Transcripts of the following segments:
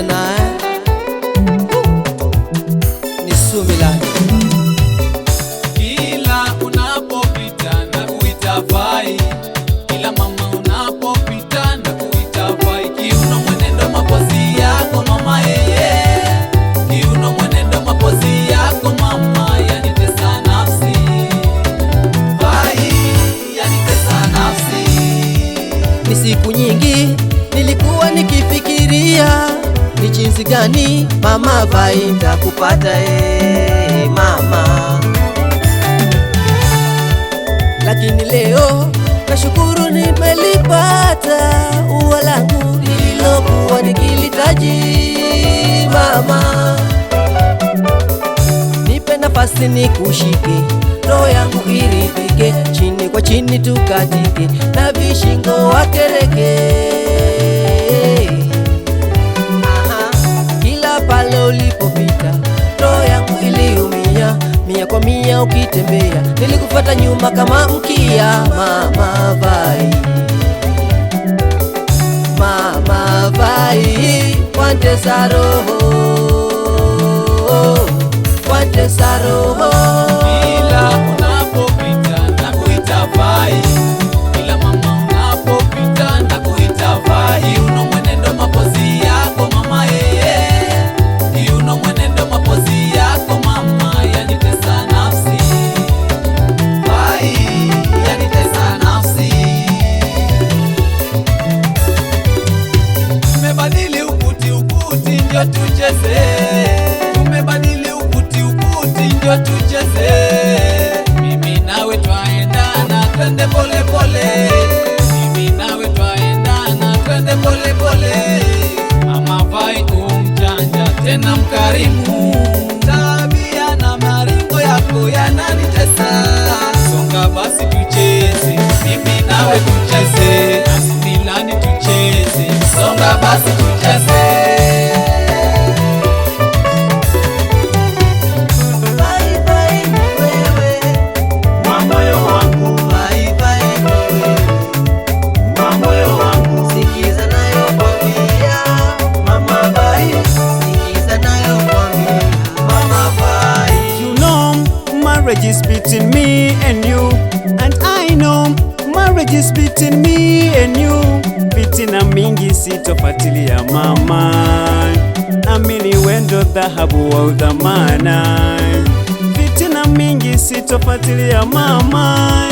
tena ni Sumila. Kila unapopita na kuita vai, kila mama unapopita na kuita vai. Kiuno mwenendo mapozi yako mama kiuno mwenendo mapozi yako mama, yanitesa nafsi vai, yanitesa nafsi. Ni siku nyingi nilikuwa nikifikiria ni jinsi gani mama vai nitakupata mama, lakini leo nashukuru nimelipata ua langu nililokuwa nikilitaji mama. Nipe nafasi nikushike, roho yangu iridhike, chini kwa chini tukatike na vishingo wakereke. Kila pale ulipopita roho yangu iliumia, mia kwa mia ukitembea nilikufuata nyuma kama mkia. Mama vai, mama vai, wantesa roho, wantesa roho. Kila unapopita na kuita vai, kila mama unapopita na kuita vai. Kiuno mwenendo mapozi yako mama kiuno mwenendo mapozi yako mama, yanitesa nafsi vai, yanitesa nafsi. Tumebadili ukuti ndio tucheze, tumebadili ukuti ndio tucheze. Mimi nawe twaendana twende pole pole, mimi nawe twaendana twende pole pole. Mama vai umjanja tena mkarimu, tabia na maringo yako yananitesa. Songa basi tucheze, mimi nawe tucheze, na Sumilani tucheze. Songa basi tucheze. Marriage is between me and you, and I know marriage is between me and you. Fitina mingi sitofuatilia mama, amini wendo dhahabu wa udhamana. Fitina mingi sitofuatilia mama,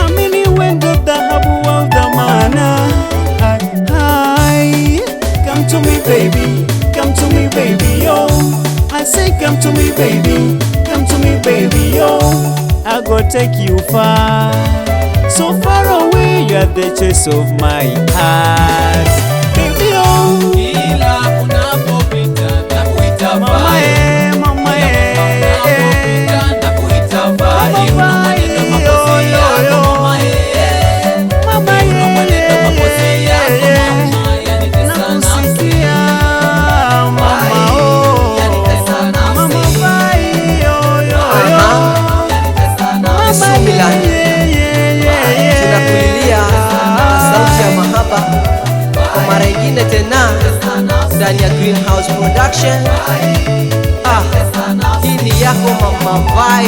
amini wendo dhahabu wa udhamana. Hi, come to me baby, come to me baby, yo. I say come to me baby, come to me baby, yo. I go take you far, so far away. You are the choice of my heart, baby, yo. Kila unapopita na kuita Mama vai, mama unapopita na kuita vai. Kiuno mwenendo mapozi yako mama mama kiuno mwenendo mapozi yako mama, yanitesa nafsi mama, yanitesa nafsi. mama vai, yo yo yo. Yanitesa nafsi. Sumila, tunakulilia sauti ya mahaba kwa mara ingine tena ndani ya Greenhouse Production. Hii ni yako mama vai.